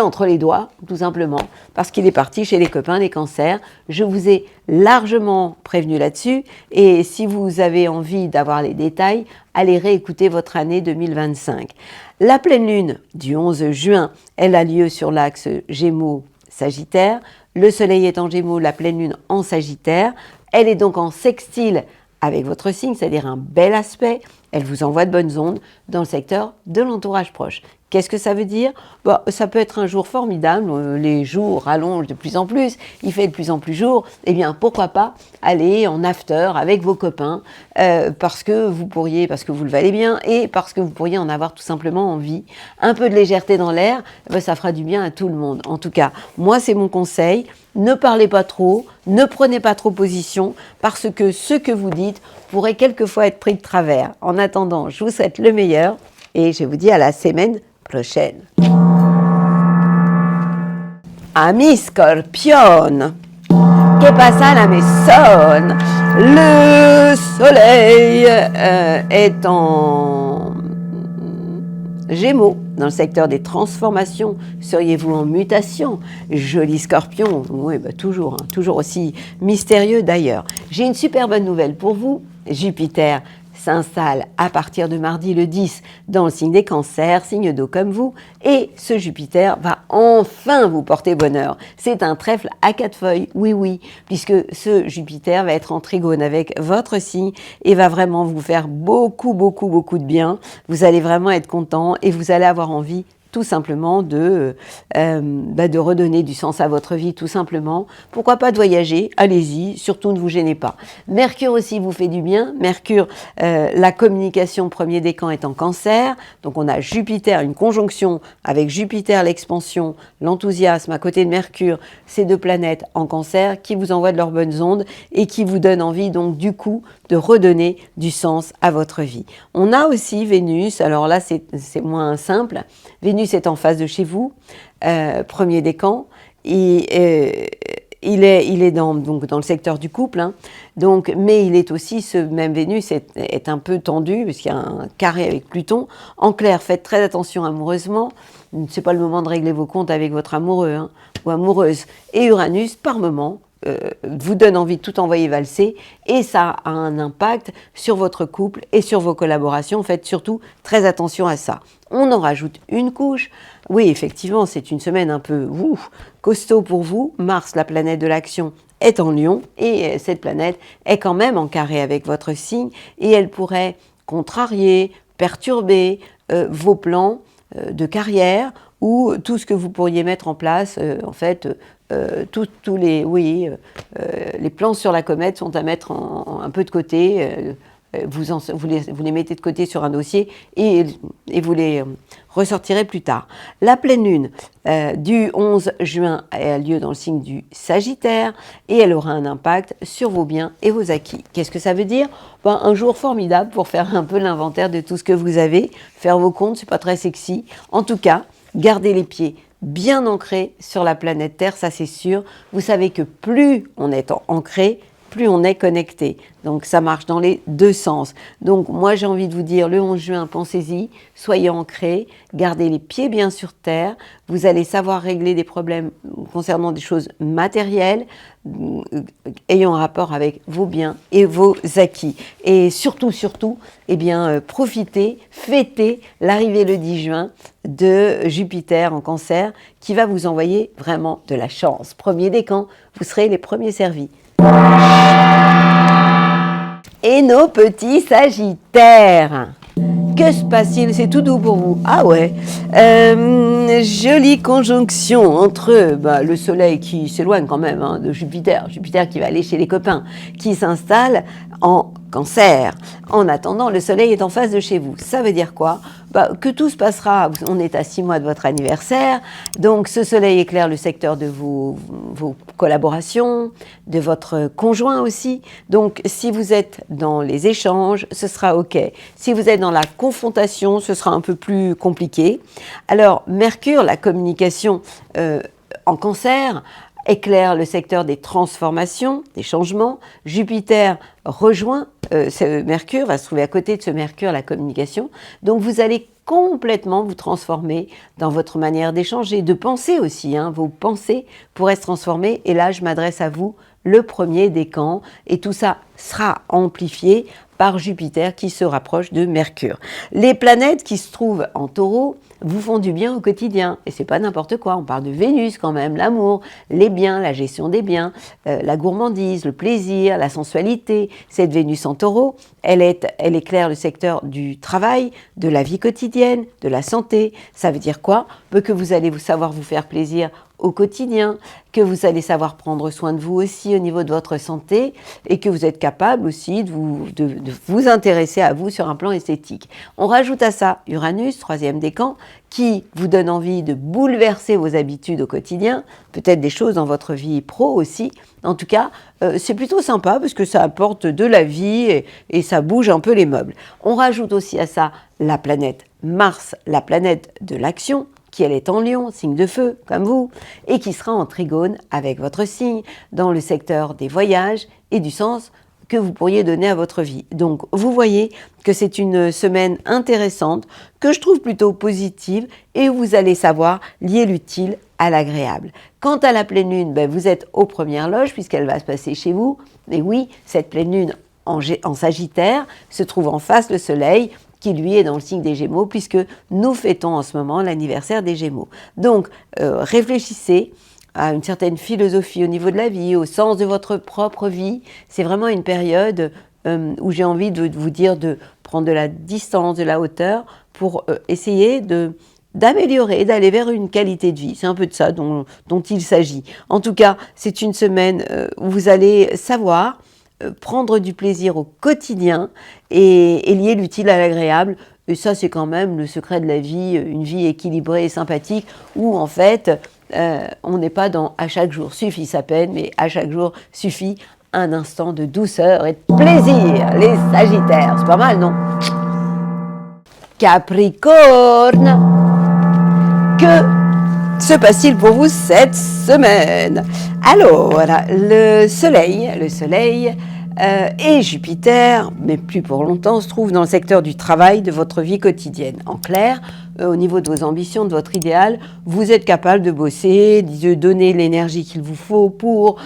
entre les doigts, tout simplement, parce qu'il est parti chez les copains des cancers. Je vous ai largement prévenu là-dessus, et si vous avez envie d'avoir les détails, allez réécouter votre année 2025. La pleine lune du 11 juin, elle a lieu sur l'axe Gémeaux-Sagittaire. Le Soleil est en Gémeaux, la pleine lune en Sagittaire. Elle est donc en sextile avec votre signe, c'est-à-dire un bel aspect. Elle vous envoie de bonnes ondes dans le secteur de l'entourage proche. Qu'est-ce que ça veut dire? Ça peut être un jour formidable, les jours rallongent de plus en plus, il fait de plus en plus jour, eh bien pourquoi pas aller en after avec vos copains, parce que vous le valez bien et parce que vous pourriez en avoir tout simplement envie. Un peu de légèreté dans l'air, ça fera du bien à tout le monde. En tout cas, moi c'est mon conseil, ne parlez pas trop, ne prenez pas trop position, parce que ce que vous dites pourrait quelquefois être pris de travers. En attendant, je vous souhaite le meilleur et je vous dis à la semaine prochaine. Ami Scorpion, que pasa la maison? Le Soleil est en Gémeaux, dans le secteur des transformations. Seriez-vous en mutation? Joli Scorpion, oui, toujours, hein, toujours aussi mystérieux d'ailleurs. J'ai une super bonne nouvelle pour vous. Jupiter s'installe à partir de mardi le 10 dans le signe des cancers, signe d'eau comme vous, et ce Jupiter va enfin vous porter bonheur. C'est un trèfle à 4 feuilles, oui, puisque ce Jupiter va être en trigone avec votre signe et va vraiment vous faire beaucoup de bien. Vous allez vraiment être content et vous allez avoir envie tout simplement de redonner du sens à votre vie, tout simplement. Pourquoi pas de voyager? Allez-y, surtout ne vous gênez pas. Mercure aussi vous fait du bien. Mercure, la communication, premier décan est en Cancer. Donc on a Jupiter, une conjonction avec Jupiter, l'expansion, l'enthousiasme à côté de Mercure, ces deux planètes en Cancer qui vous envoient de leurs bonnes ondes et qui vous donnent envie donc du coup de redonner du sens à votre vie. On a aussi Vénus, alors là c'est moins simple. Vénus est en face de chez vous, premier décan, et il est donc dans le secteur du couple, hein. Donc, mais il est aussi, ce même Vénus est un peu tendu, puisqu'il y a un carré avec Pluton. En clair, faites très attention amoureusement, c'est pas le moment de régler vos comptes avec votre amoureux, hein, ou amoureuse. Et Uranus, par moment, vous donne envie de tout envoyer valser, et ça a un impact sur votre couple et sur vos collaborations. Faites surtout très attention à ça. On en rajoute une couche. Oui, effectivement, c'est une semaine un peu costaud pour vous. Mars, la planète de l'action, est en Lion, et cette planète est quand même en carré avec votre signe, et elle pourrait contrarier, perturber vos plans de carrière, ou tout ce que vous pourriez mettre en place, en fait, tous les plans sur la comète sont à mettre un peu de côté. Vous les mettez de côté sur un dossier et vous les ressortirez plus tard. La pleine lune du 11 juin a lieu dans le signe du Sagittaire et elle aura un impact sur vos biens et vos acquis. Qu'est-ce que ça veut dire? Un jour formidable pour faire un peu l'inventaire de tout ce que vous avez, faire vos comptes, c'est pas très sexy. En tout cas, gardez les pieds bien ancrés sur la planète Terre, ça c'est sûr. Vous savez que plus on est ancré, plus on est connecté. Donc ça marche dans les deux sens. Donc moi j'ai envie de vous dire, le 11 juin, pensez-y, soyez ancrés, gardez les pieds bien sur terre, vous allez savoir régler des problèmes concernant des choses matérielles, ayant un rapport avec vos biens et vos acquis. Et surtout, profitez, fêtez l'arrivée le 10 juin de Jupiter en Cancer, qui va vous envoyer vraiment de la chance. Premier décan, vous serez les premiers servis. Et nos petits Sagittaires, que se passe-t-il? C'est tout doux pour vous. Ah ouais, jolie conjonction entre le Soleil qui s'éloigne quand même de Jupiter qui va aller chez les copains, qui s'installe en Cancer. En attendant, le Soleil est en face de chez vous. Ça veut dire quoi? Que tout se passera, on est à 6 mois de votre anniversaire, donc ce Soleil éclaire le secteur de vos collaborations, de votre conjoint aussi. Donc si vous êtes dans les échanges, ce sera OK. Si vous êtes dans la confrontation, ce sera un peu plus compliqué. Alors Mercure, la communication en Cancer, éclaire le secteur des transformations, des changements. Jupiter rejoint Mercure, va se trouver à côté de ce Mercure, la communication. Donc vous allez complètement vous transformer dans votre manière d'échanger, de penser aussi. Vos pensées pourraient se transformer. Et là, je m'adresse à vous, le premier décan. Et tout ça sera amplifié par Jupiter qui se rapproche de Mercure. Les planètes qui se trouvent en Taureau vous font du bien au quotidien. Et c'est pas n'importe quoi, on parle de Vénus quand même, l'amour, les biens, la gestion des biens, la gourmandise, le plaisir, la sensualité. Cette Vénus en Taureau, elle éclaire le secteur du travail, de la vie quotidienne, de la santé. Ça veut dire quoi? Que vous allez savoir vous faire plaisir au quotidien, que vous allez savoir prendre soin de vous aussi au niveau de votre santé et que vous êtes capable aussi de vous intéresser à vous sur un plan esthétique. On rajoute à ça Uranus, troisième décan, qui vous donne envie de bouleverser vos habitudes au quotidien, peut-être des choses dans votre vie pro aussi. En tout cas, c'est plutôt sympa parce que ça apporte de la vie et ça bouge un peu les meubles. On rajoute aussi à ça la planète Mars, la planète de l'action, qui elle est en Lion, signe de feu, comme vous, et qui sera en trigone avec votre signe dans le secteur des voyages et du sens que vous pourriez donner à votre vie. Donc, vous voyez que c'est une semaine intéressante, que je trouve plutôt positive, et où vous allez savoir lier l'utile à l'agréable. Quant à la pleine lune, vous êtes aux premières loges, puisqu'elle va se passer chez vous. Et oui, cette pleine lune en Sagittaire se trouve en face le Soleil, qui lui est dans le signe des Gémeaux, puisque nous fêtons en ce moment l'anniversaire des Gémeaux. Donc, réfléchissez à une certaine philosophie au niveau de la vie, au sens de votre propre vie. C'est vraiment une période où j'ai envie de vous dire de prendre de la distance, de la hauteur, pour essayer de d'améliorer, d'aller vers une qualité de vie. C'est un peu de ça dont il s'agit. En tout cas, c'est une semaine où vous allez savoir prendre du plaisir au quotidien et lier l'utile à l'agréable. Et ça, c'est quand même le secret de la vie, une vie équilibrée et sympathique, où en fait, on n'est pas dans « à chaque jour suffit sa peine », mais à chaque jour suffit un instant de douceur et de plaisir. Les Sagittaires, c'est pas mal, non? Capricorne, que se passe-t-il pour vous cette semaine? Alors, le Soleil et Jupiter, mais plus pour longtemps, se trouvent dans le secteur du travail, de votre vie quotidienne. En clair, au niveau de vos ambitions, de votre idéal, vous êtes capable de bosser, de donner l'énergie qu'il vous faut pour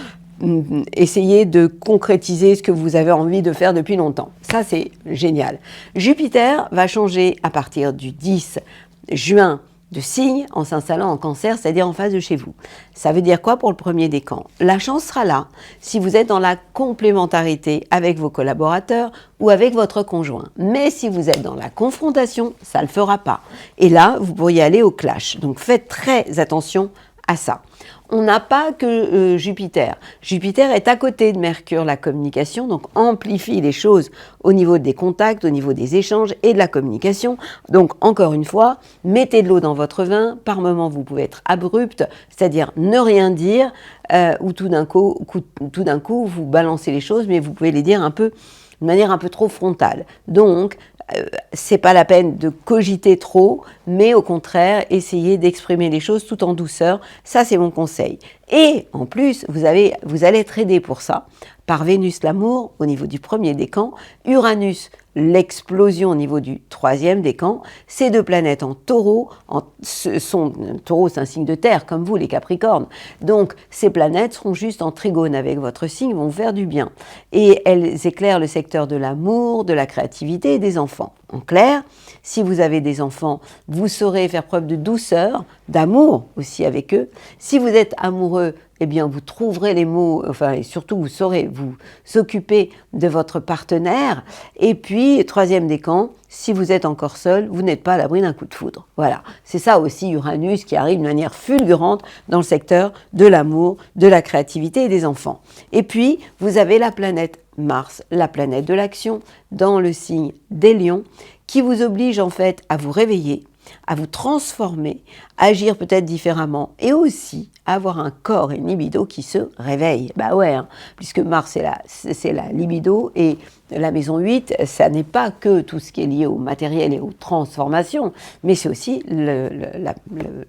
essayer de concrétiser ce que vous avez envie de faire depuis longtemps. Ça, c'est génial. Jupiter va changer à partir du 10 juin de signe en s'installant en Cancer, c'est-à-dire en face de chez vous. Ça veut dire quoi pour le premier décan? La chance sera là si vous êtes dans la complémentarité avec vos collaborateurs ou avec votre conjoint. Mais si vous êtes dans la confrontation, ça ne le fera pas. Et là, vous pourriez aller au clash. Donc faites très attention à ça. On n'a pas que Jupiter. Jupiter est à côté de Mercure, la communication, donc amplifie les choses au niveau des contacts, au niveau des échanges et de la communication. Donc, encore une fois, mettez de l'eau dans votre vin. Par moments, vous pouvez être abrupte, c'est-à-dire ne rien dire, ou tout d'un coup, vous balancez les choses, mais vous pouvez les dire de manière un peu trop frontale. Donc, c'est pas la peine de cogiter trop, mais au contraire, essayez d'exprimer les choses tout en douceur. Ça, c'est mon conseil. Et en plus, vous allez être aidé pour ça par Vénus l'amour au niveau du premier décan, Uranus l'explosion au niveau du troisième décan. Ces deux planètes en taureau, taureau c'est un signe de terre comme vous les Capricornes, donc ces planètes seront juste en trigone avec votre signe, vont vous faire du bien et elles éclairent le secteur de l'amour, de la créativité et des enfants. En clair, si vous avez des enfants, vous saurez faire preuve de douceur, d'amour aussi avec eux. Si vous êtes amoureux, eh bien vous trouverez les mots, et surtout vous saurez vous occuper de votre partenaire. Et puis, troisième décan, si vous êtes encore seul, vous n'êtes pas à l'abri d'un coup de foudre. Voilà, c'est ça aussi Uranus qui arrive de manière fulgurante dans le secteur de l'amour, de la créativité et des enfants. Et puis, vous avez la planète Mars, la planète de l'action, dans le signe des Lions, qui vous oblige en fait à vous réveiller, à vous transformer, à agir peut-être différemment et aussi à avoir un corps et une libido qui se réveillent. Bah ouais, puisque Mars c'est la libido et la maison 8, ça n'est pas que tout ce qui est lié au matériel et aux transformations, mais c'est aussi le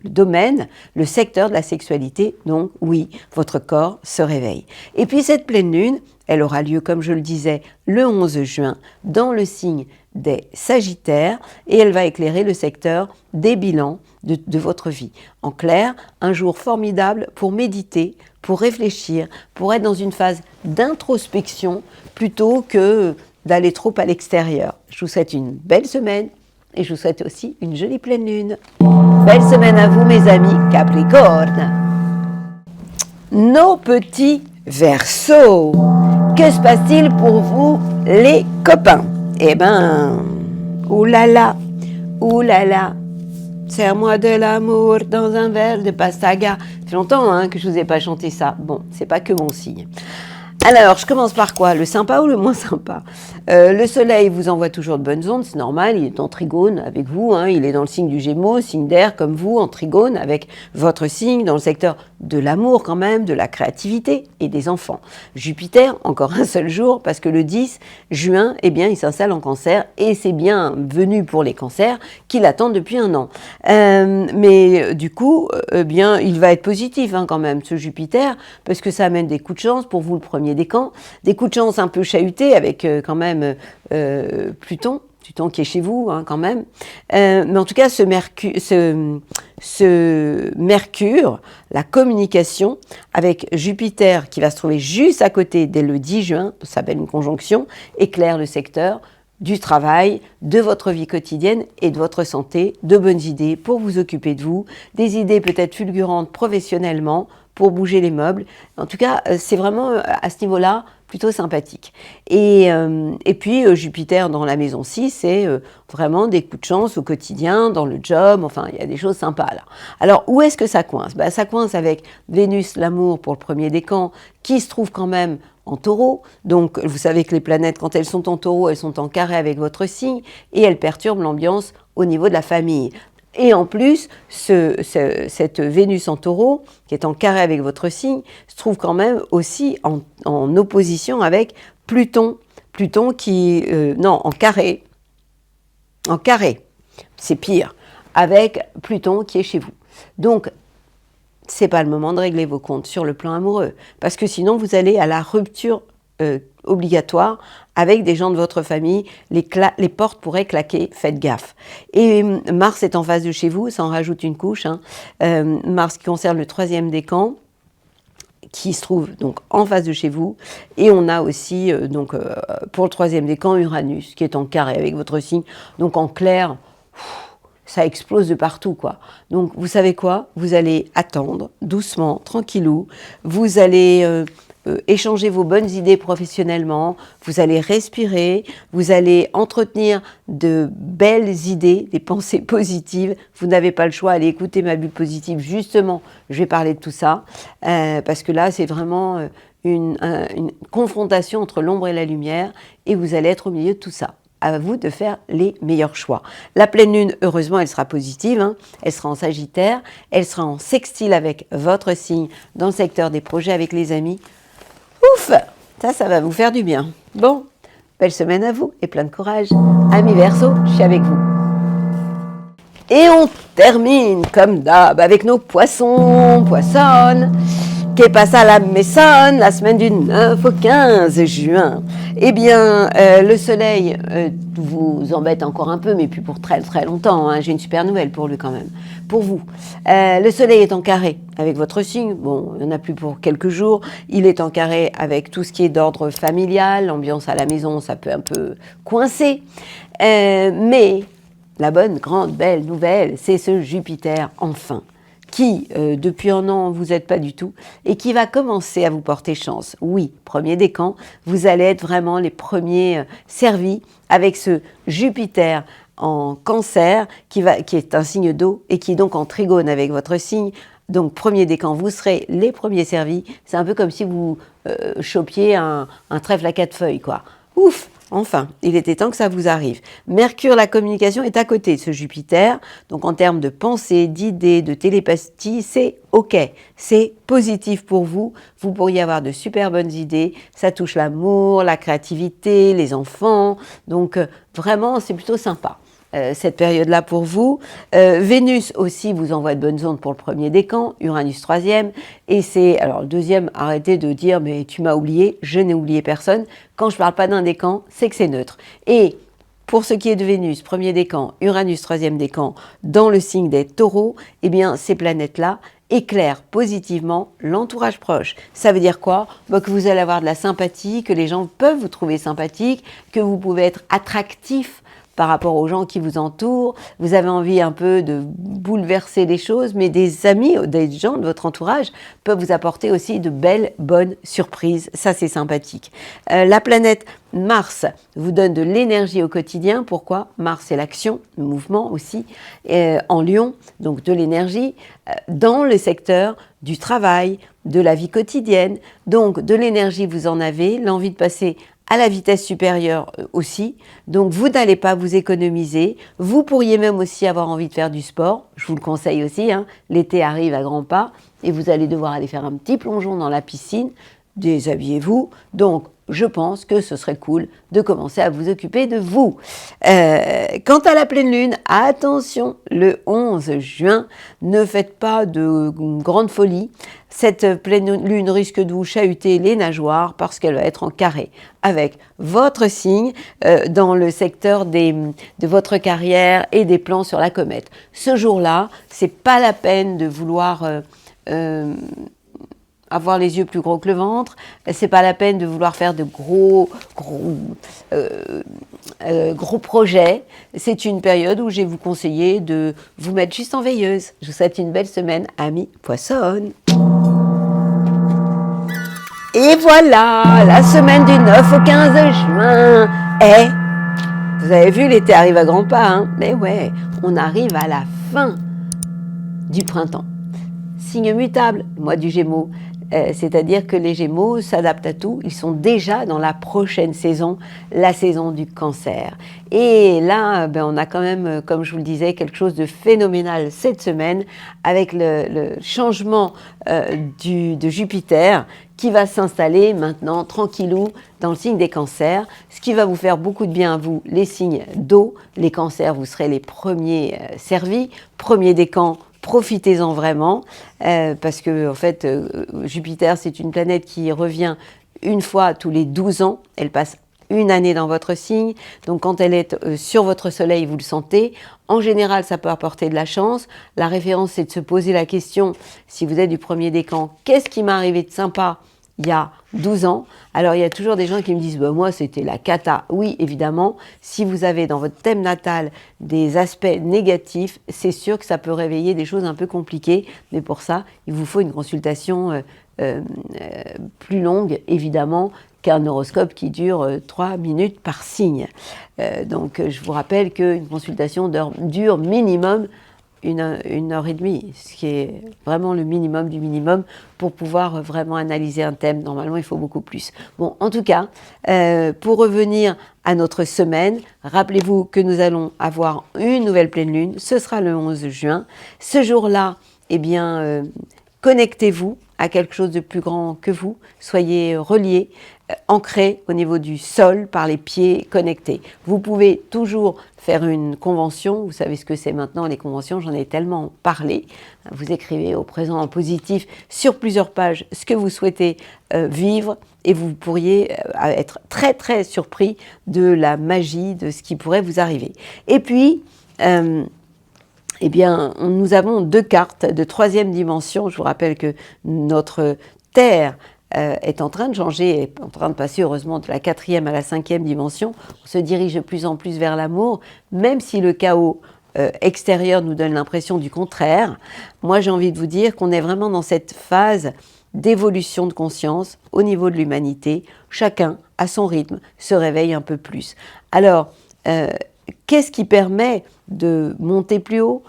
domaine, le secteur de la sexualité. Donc oui, votre corps se réveille. Et puis cette pleine lune, elle aura lieu, comme je le disais, le 11 juin dans le signe des Sagittaires et elle va éclairer le secteur des bilans de votre vie. En clair, un jour formidable pour méditer, pour réfléchir, pour être dans une phase d'introspection plutôt que d'aller trop à l'extérieur. Je vous souhaite une belle semaine et je vous souhaite aussi une jolie pleine lune. Belle semaine à vous mes amis Capricorne. Nos petits Verseaux, que se passe-t-il pour vous les copains? Eh ben, oulala, serre-moi de l'amour dans un verre de pastaga. Ça fait longtemps que je vous ai pas chanté ça. Bon, c'est pas que mon signe. Alors, je commence par quoi? Le sympa ou le moins sympa? Le soleil vous envoie toujours de bonnes ondes, c'est normal, il est en trigone avec vous, il est dans le signe du Gémeaux, signe d'air comme vous, en trigone avec votre signe, dans le secteur de l'amour quand même, de la créativité et des enfants. Jupiter, encore un seul jour, parce que le 10 juin, eh bien, il s'installe en Cancer et c'est bien venu pour les cancers qui l'attendent depuis un an. Mais du coup, eh bien, il va être positif quand même, ce Jupiter, parce que ça amène des coups de chance pour vous le premier décan, des coups de chance un peu chahutés avec quand même Pluton qui est chez vous quand même. Mais en tout cas, ce Mercure, la communication avec Jupiter qui va se trouver juste à côté dès le 10 juin, ça s'appelle une conjonction, éclaire le secteur du travail, de votre vie quotidienne et de votre santé, de bonnes idées pour vous occuper de vous, des idées peut-être fulgurantes professionnellement pour bouger les meubles. En tout cas, c'est vraiment à ce niveau-là plutôt sympathique. Et puis Jupiter dans la maison 6, c'est vraiment des coups de chance au quotidien, dans le job, enfin il y a des choses sympas là. Alors où est-ce que ça coince? Ça coince avec Vénus, l'amour pour le premier décan, qui se trouve quand même en Taureau. Donc vous savez que les planètes, quand elles sont en Taureau, elles sont en carré avec votre signe et elles perturbent l'ambiance au niveau de la famille. Et en plus, cette Vénus en Taureau, qui est en carré avec votre signe, se trouve quand même aussi en opposition avec Pluton. Pluton qui... non, en carré. En carré, c'est pire, avec Pluton qui est chez vous. Donc, c'est pas le moment de régler vos comptes sur le plan amoureux, parce que sinon, vous allez à la rupture obligatoire avec des gens de votre famille, les portes pourraient claquer, faites gaffe. Et Mars est en face de chez vous, ça en rajoute une couche, hein. Mars qui concerne le 3e décan, qui se trouve donc en face de chez vous, et on a aussi pour le 3e décan Uranus qui est en carré avec votre signe, donc en clair, ça explose de partout quoi. Donc vous savez quoi, vous allez attendre doucement, tranquillou, vous allez échanger vos bonnes idées professionnellement, vous allez respirer, vous allez entretenir de belles idées, des pensées positives. Vous n'avez pas le choix, allez écouter ma bulle positive, justement, je vais parler de tout ça, parce que là, c'est vraiment une confrontation entre l'ombre et la lumière, et vous allez être au milieu de tout ça. À vous de faire les meilleurs choix. La pleine lune, heureusement, elle sera positive, hein. Elle sera en Sagittaire, elle sera en sextile avec votre signe dans le secteur des projets avec les amis. Ouf, ça va vous faire du bien. Bon, belle semaine à vous et plein de courage. Amis Verseau, je suis avec vous. Et on termine comme d'hab avec nos poissons, poissonnes. Qu'est passé à la Maison la semaine du 9 au 15 juin. Eh bien, le soleil vous embête encore un peu, mais plus pour très très longtemps. Hein. J'ai une super nouvelle pour lui quand même, pour vous. Le soleil est en carré avec votre signe. Bon, il n'y en a plus pour quelques jours. Il est en carré avec tout ce qui est d'ordre familial. L'ambiance à la maison, ça peut un peu coincer. Mais la bonne, grande, belle nouvelle, c'est ce Jupiter, enfin, qui, depuis un an, vous n'êtes pas du tout, et qui va commencer à vous porter chance. Oui, premier décan, vous allez être vraiment les premiers servis avec ce Jupiter en Cancer, qui est un signe d'eau, et qui est donc en trigone avec votre signe. Donc, premier décan, vous serez les premiers servis. C'est un peu comme si vous chopiez un trèfle à 4 feuilles, quoi. Ouf! Enfin, il était temps que ça vous arrive. Mercure, la communication, est à côté de ce Jupiter. Donc, en termes de pensée, d'idées, de télépathie, c'est OK. C'est positif pour vous. Vous pourriez avoir de super bonnes idées. Ça touche l'amour, la créativité, les enfants. Donc, vraiment, c'est plutôt sympa. Cette période-là pour vous. Vénus aussi vous envoie de bonnes ondes pour le premier décan, Uranus 3e, et c'est, alors le deuxième, arrêtez de dire mais tu m'as oublié, je n'ai oublié personne. Quand je parle pas d'un décan, c'est que c'est neutre. Et pour ce qui est de Vénus, premier décan, Uranus 3e décan, dans le signe des Taureaux, eh bien ces planètes-là éclairent positivement l'entourage proche. Ça veut dire quoi? Que vous allez avoir de la sympathie, que les gens peuvent vous trouver sympathique, que vous pouvez être attractif par rapport aux gens qui vous entourent, vous avez envie un peu de bouleverser les choses, mais des amis, des gens de votre entourage peuvent vous apporter aussi de belles, bonnes surprises. Ça, c'est sympathique. La planète Mars vous donne de l'énergie au quotidien. Pourquoi? Mars, c'est l'action, le mouvement aussi, en Lion, donc de l'énergie, dans le secteur du travail, de la vie quotidienne. Donc, de l'énergie, vous en avez, l'envie de passer à la vitesse supérieure aussi, donc vous n'allez pas vous économiser, vous pourriez même aussi avoir envie de faire du sport, je vous le conseille aussi, hein. L'été arrive à grands pas et vous allez devoir aller faire un petit plongeon dans la piscine, déshabillez-vous, donc je pense que ce serait cool de commencer à vous occuper de vous. Quant à la pleine lune, attention, le 11 juin, ne faites pas de grande folie. Cette pleine lune risque de vous chahuter les nageoires parce qu'elle va être en carré avec votre signe dans le secteur de votre carrière et des plans sur la comète. Ce jour-là, c'est pas la peine de vouloir avoir les yeux plus gros que le ventre. C'est pas la peine de vouloir faire de gros projets. C'est une période où je vais vous conseiller de vous mettre juste en veilleuse. Je vous souhaite une belle semaine, amis Poissons. Et voilà, la semaine du 9 au 15 juin. Vous avez vu, l'été arrive à grands pas, hein? Mais ouais, on arrive à la fin du printemps. Signe mutable, mois du Gémeaux. C'est-à-dire que les Gémeaux s'adaptent à tout. Ils sont déjà dans la prochaine saison, la saison du Cancer. Et là, on a quand même, comme je vous le disais, quelque chose de phénoménal cette semaine avec le changement de Jupiter qui va s'installer maintenant tranquillou dans le signe des Cancers, ce qui va vous faire beaucoup de bien à vous, les signes d'eau. Les Cancers, vous serez les premiers servis, premiers décans. Profitez-en vraiment, parce que en fait, Jupiter, c'est une planète qui revient une fois tous les 12 ans. Elle passe une année dans votre signe. Donc, quand elle est sur votre soleil, vous le sentez. En général, ça peut apporter de la chance. La référence, c'est de se poser la question, si vous êtes du premier décan, qu'est-ce qui m'est arrivé de sympa il y a 12 ans. Alors, il y a toujours des gens qui me disent moi, c'était la cata. Oui, évidemment, si vous avez dans votre thème natal des aspects négatifs, c'est sûr que ça peut réveiller des choses un peu compliquées. Mais pour ça, il vous faut une consultation plus longue, évidemment, qu'un horoscope qui dure 3 minutes par signe. Donc, je vous rappelle qu'une consultation dure minimum une heure et demie, ce qui est vraiment le minimum du minimum pour pouvoir vraiment analyser un thème. Normalement, il faut beaucoup plus. Bon, en tout cas, pour revenir à notre semaine, rappelez-vous que nous allons avoir une nouvelle pleine lune. Ce sera le 11 juin. Ce jour-là, connectez-vous à quelque chose de plus grand que vous. Soyez reliés, ancrés au niveau du sol, par les pieds connectés. Vous pouvez toujours faire une convention. Vous savez ce que c'est maintenant, les conventions, j'en ai tellement parlé. Vous écrivez au présent en positif sur plusieurs pages ce que vous souhaitez vivre et vous pourriez être très très surpris de la magie de ce qui pourrait vous arriver. Et puis, nous avons 2 cartes de 3e dimension. Je vous rappelle que notre Terre est en train de changer, est en train de passer heureusement de la 4e à la 5e dimension. On se dirige de plus en plus vers l'amour, même si le chaos extérieur nous donne l'impression du contraire. Moi, j'ai envie de vous dire qu'on est vraiment dans cette phase d'évolution de conscience au niveau de l'humanité. Chacun, à son rythme, se réveille un peu plus. Alors, qu'est-ce qui permet de monter plus haut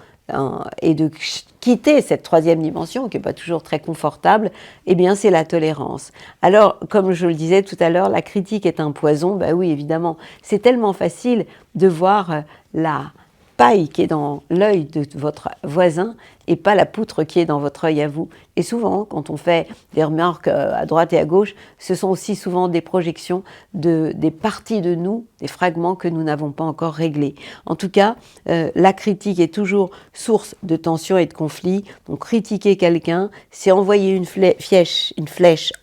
et de quitter cette 3e dimension, qui n'est pas toujours très confortable? Eh bien, c'est la tolérance. Alors, comme je le disais tout à l'heure, la critique est un poison. Ben oui, évidemment, c'est tellement facile de voir la paille qui est dans l'œil de votre voisin et pas la poutre qui est dans votre œil à vous. Et souvent, quand on fait des remarques à droite et à gauche, ce sont aussi souvent des projections des parties de nous, des fragments que nous n'avons pas encore réglés. En tout cas, la critique est toujours source de tension et de conflit. Donc, critiquer quelqu'un, c'est envoyer une flèche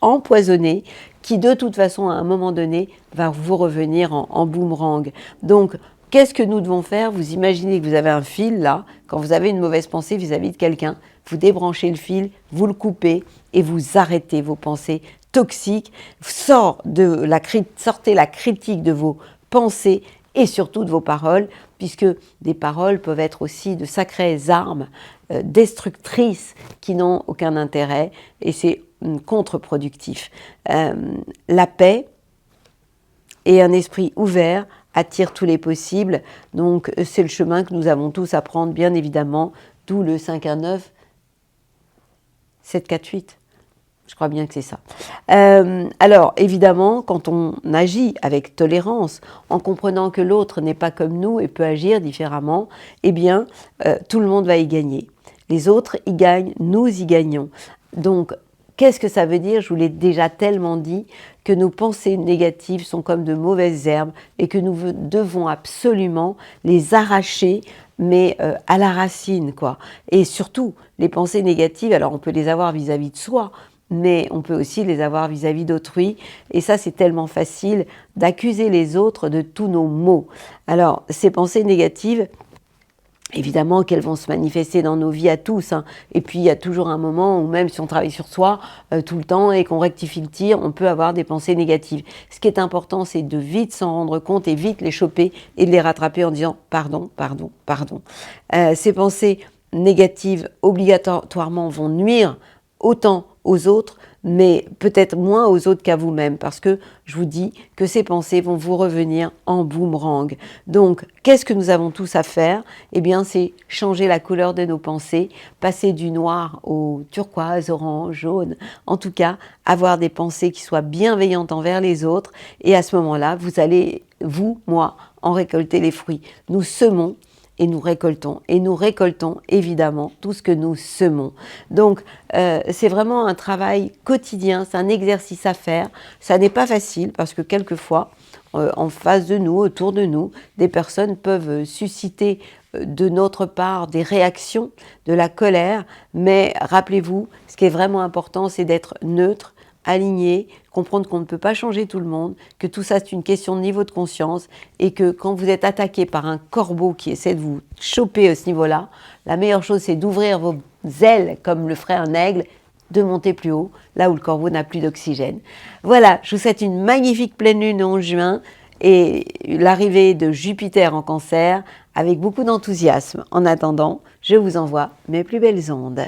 empoisonnée qui, de toute façon, à un moment donné, va vous revenir en boomerang. Donc, qu'est-ce que nous devons faire? Vous imaginez que vous avez un fil là, quand vous avez une mauvaise pensée vis-à-vis de quelqu'un, vous débranchez le fil, vous le coupez et vous arrêtez vos pensées toxiques. Sortez la critique de vos pensées et surtout de vos paroles, puisque des paroles peuvent être aussi de sacrées armes destructrices qui n'ont aucun intérêt et c'est contre-productif. La paix et un esprit ouvert attire tous les possibles. Donc, c'est le chemin que nous avons tous à prendre, bien évidemment, d'où le 519 748. Je crois bien que c'est ça. Alors, évidemment, quand on agit avec tolérance, en comprenant que l'autre n'est pas comme nous et peut agir différemment, eh bien, tout le monde va y gagner. Les autres y gagnent, nous y gagnons. Donc, qu'est-ce que ça veut dire? Je vous l'ai déjà tellement dit, que nos pensées négatives sont comme de mauvaises herbes et que nous devons absolument les arracher, mais à la racine, quoi. Et surtout, les pensées négatives, alors on peut les avoir vis-à-vis de soi, mais on peut aussi les avoir vis-à-vis d'autrui. Et ça, c'est tellement facile d'accuser les autres de tous nos maux. Alors, ces pensées négatives, évidemment qu'elles vont se manifester dans nos vies à tous, hein. Et puis il y a toujours un moment où même si on travaille sur soi tout le temps et qu'on rectifie le tir, on peut avoir des pensées négatives. Ce qui est important, c'est de vite s'en rendre compte et vite les choper et de les rattraper en disant pardon, pardon, pardon. Ces pensées négatives obligatoirement vont nuire autant aux autres, mais peut-être moins aux autres qu'à vous-même, parce que je vous dis que ces pensées vont vous revenir en boomerang. Donc, qu'est-ce que nous avons tous à faire? Eh bien, c'est changer la couleur de nos pensées, passer du noir au turquoise, orange, jaune, en tout cas, avoir des pensées qui soient bienveillantes envers les autres, et à ce moment-là, vous allez, vous, moi, en récolter les fruits. Nous semons, et nous récoltons évidemment tout ce que nous semons. Donc c'est vraiment un travail quotidien, c'est un exercice à faire. Ça n'est pas facile parce que quelquefois, en face de nous, autour de nous, des personnes peuvent susciter de notre part des réactions, de la colère, mais rappelez-vous, ce qui est vraiment important, c'est d'être neutre, aligné, comprendre qu'on ne peut pas changer tout le monde, que tout ça c'est une question de niveau de conscience et que quand vous êtes attaqué par un corbeau qui essaie de vous choper à ce niveau-là, la meilleure chose c'est d'ouvrir vos ailes comme le ferait un aigle, de monter plus haut, là où le corbeau n'a plus d'oxygène. Voilà, je vous souhaite une magnifique pleine lune en juin et l'arrivée de Jupiter en Cancer avec beaucoup d'enthousiasme. En attendant, je vous envoie mes plus belles ondes.